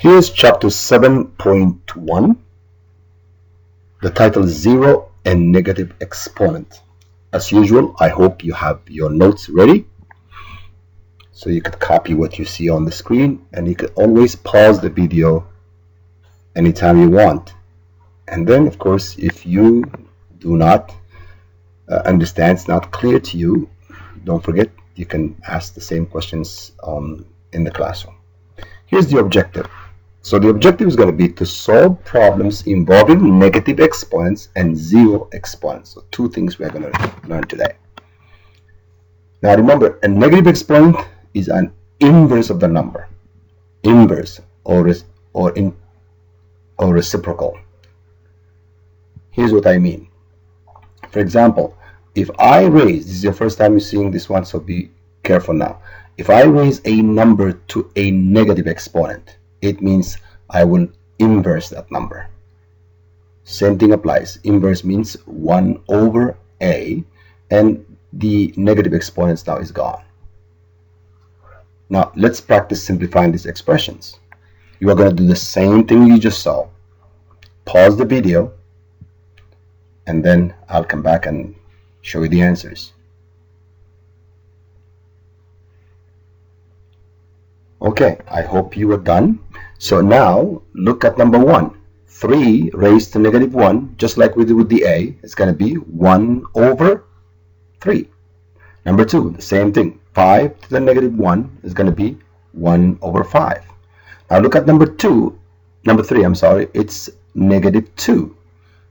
Here's chapter 7.1. The title is Zero and Negative Exponent. As usual, I hope you have your notes ready, so you could copy what you see on the screen, and you could always pause the video anytime you want. And then, of course, if you do not understand, it's not clear to you, don't forget, you can ask the same questions in the classroom. Here's the objective. So the objective is going to be to solve problems involving negative exponents and zero exponents. So two things we are going to learn today. Now remember, a negative exponent is an inverse of the number. Inverse or reciprocal. Here's what I mean. For example, if I raise, this is your first time you're seeing this one, so be careful now. If I raise a number to a negative exponent, it means I will inverse that number. Same thing applies. Inverse means 1 over a, and the negative exponents now is gone. Now let's practice simplifying these expressions. You are going to do the same thing you just saw. Pause the video, and then I'll come back and show you the answers. Okay, I hope you are done. So now look at number 1. 3 raised to negative 1, just like we did with the a, it's going to be 1 over 3. Number 2, the same thing. 5 to the negative 1 is going to be 1 over 5. Now look at number 3, I'm sorry, it's negative 2.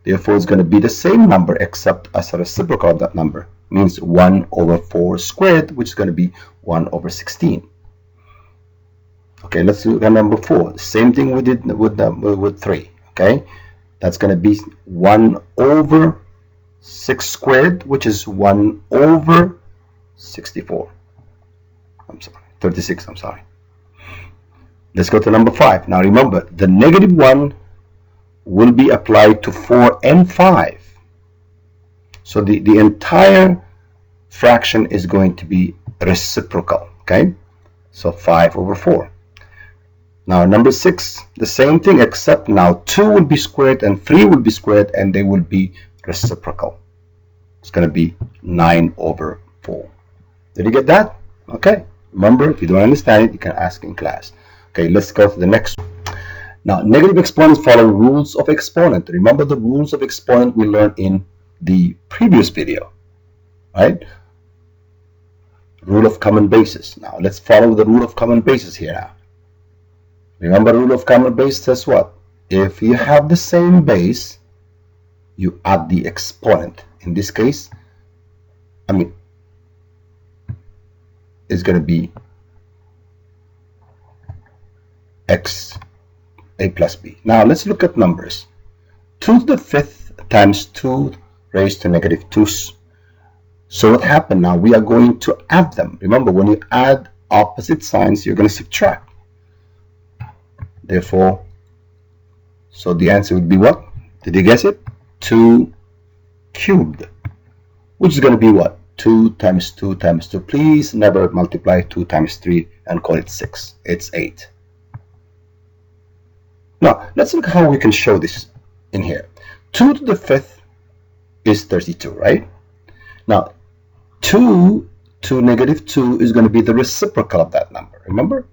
Therefore, it's going to be the same number except as a reciprocal of that number. Means 1 over 4 squared, which is going to be 1 over 16. Okay, let's look at number 4. Same thing we did with 3. Okay, that's going to be 1 over 6 squared, which is 1 over 64. 36, I'm sorry. Let's go to number 5. Now remember, the negative 1 will be applied to 4 and 5. So the entire fraction is going to be reciprocal. Okay, so 5 over 4. Now number 6, the same thing, except now 2 will be squared and 3 will be squared, and they will be reciprocal. It's going to be 9 over 4. Did you get that? Okay. Remember, if you don't understand it, you can ask in class. Okay, let's go to the next one. Now, negative exponents follow rules of exponent. Remember the rules of exponent we learned in the previous video, right? Rule of common basis. Now, let's follow the rule of common basis here now. Remember, rule of common base says what? If you have the same base, you add the exponent. In this case, it's going to be x a plus b. Now let's look at numbers. 2 to the 5th times 2 raised to negative 2. So what happened now? We are going to add them. Remember, when you add opposite signs, you're going to subtract. Therefore, so the answer would be what? Did you guess it? 2 cubed, which is going to be what? 2 times 2 times 2. Please never multiply 2 times 3 and call it 6. It's 8. Now, let's look how we can show this in here. 2 to the 5th is 32, right? Now, 2 to negative 2 is going to be the reciprocal of that number, remember?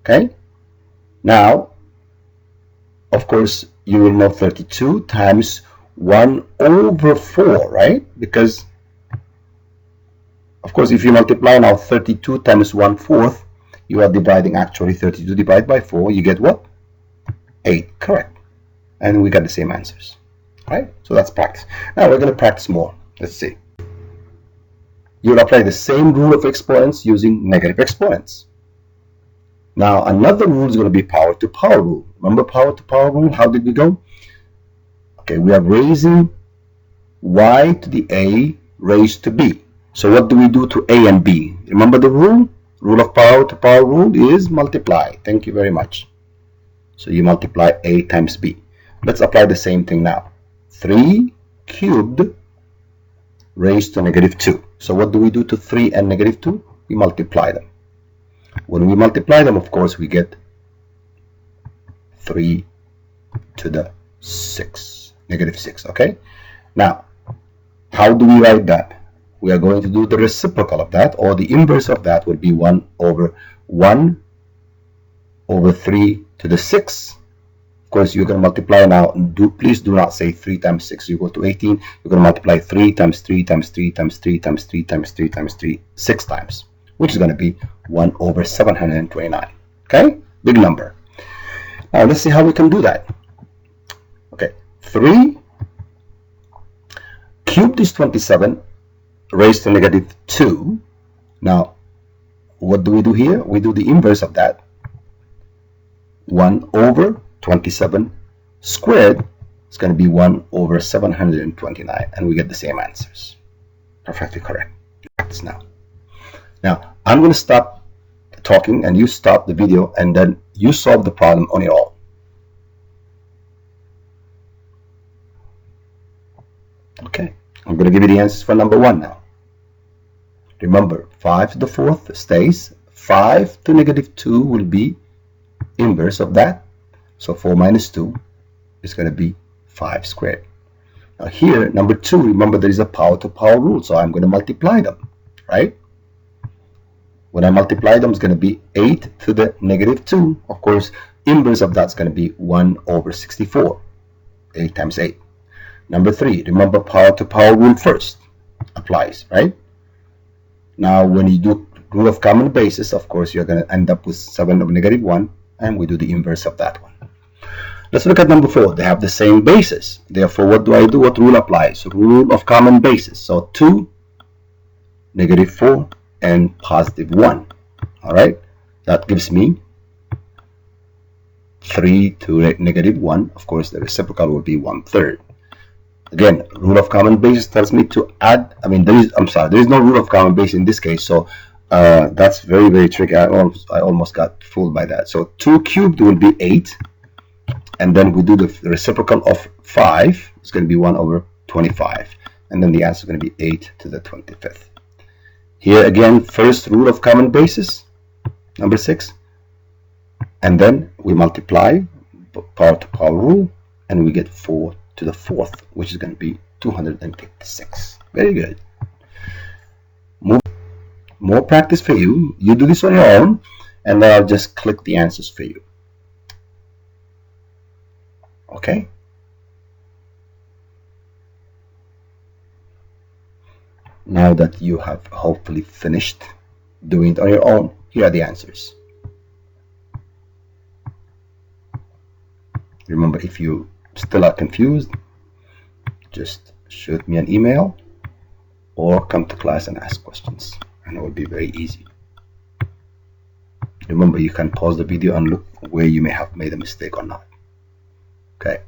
Okay? Now, of course, you will know 32 times 1 over 4, right? Because, of course, if you multiply now 32 times 1/4, you are dividing actually 32 divided by 4, you get what? 8, correct. And we got the same answers, right? So that's practice. Now we're going to practice more. Let's see. You'll apply the same rule of exponents using negative exponents. Now another rule is going to be power to power rule. Remember power to power rule? How did we go? Okay, we are raising y to the a raised to b. So what do we do to a and b? Remember the rule? Rule of power to power rule is multiply. Thank you very much. So you multiply a times b. Let's apply the same thing now. 3 cubed raised to negative 2. So what do we do to 3 and negative 2? We multiply them. When we multiply them, of course, we get 3 to the 6, negative 6. Okay, now how do we write that? We are going to do the reciprocal of that, or the inverse of that would be 1 over 3 to the 6. Of course, you're going to multiply now. Please do not say 3 times 6 you go to 18. You're going to multiply 3 times 3 times 3 times 3 times 3 times 3 times 3 6 times, which is going to be 1 over 729. Okay, big number. Now let's see how we can do that. Okay, 3 cubed is 27 raised to negative 2. Now what do we do here? We do the inverse of that. 1 over 27 squared is going to be 1 over 729, and we get the same answers. Perfectly correct. Practice now. Now I'm going to stop talking and you stop the video, and then you solve the problem on your own. Okay, I'm going to give you the answers for number 1 now. Remember, 5 to the 4th stays. 5 to negative 2 will be inverse of that. So 4 minus 2 is going to be 5 squared. Now here, number 2, remember there is a power to power rule, so I'm going to multiply them, right? When I multiply them, it's going to be 8 to the negative 2. Of course, inverse of that's going to be 1 over 64. 8 times 8. Number 3, remember power to power rule first applies, right? Now when you do rule of common basis, of course, you're going to end up with 7 over negative 1, and we do the inverse of that one. Let's look at number 4. They have the same basis. Therefore, what do I do? What rule applies? Rule of common basis. So 2, negative 4, and positive 1. All right, that gives me 3 to negative 1. Of course, the reciprocal will be 1/3. Again, rule of common basis tells me to add. I mean, there is no rule of common basis in this case, so that's very, very tricky. I almost got fooled by that. So 2 cubed will be 8, and then we do the reciprocal of 5. It's going to be 1 over 25, and then the answer is going to be 8 to the 25th. Here again, first rule of common basis, number 6, and then we multiply power to power rule, and we get 4 to the 4th, which is going to be 256. Very good. More practice for you. You do this on your own, and then I'll just click the answers for you. Okay? Now that you have hopefully finished doing it on your own, here are the answers. Remember, if you still are confused, just shoot me an email or come to class and ask questions, and it will be very easy. Remember, you can pause the video and look where you may have made a mistake or not. Okay.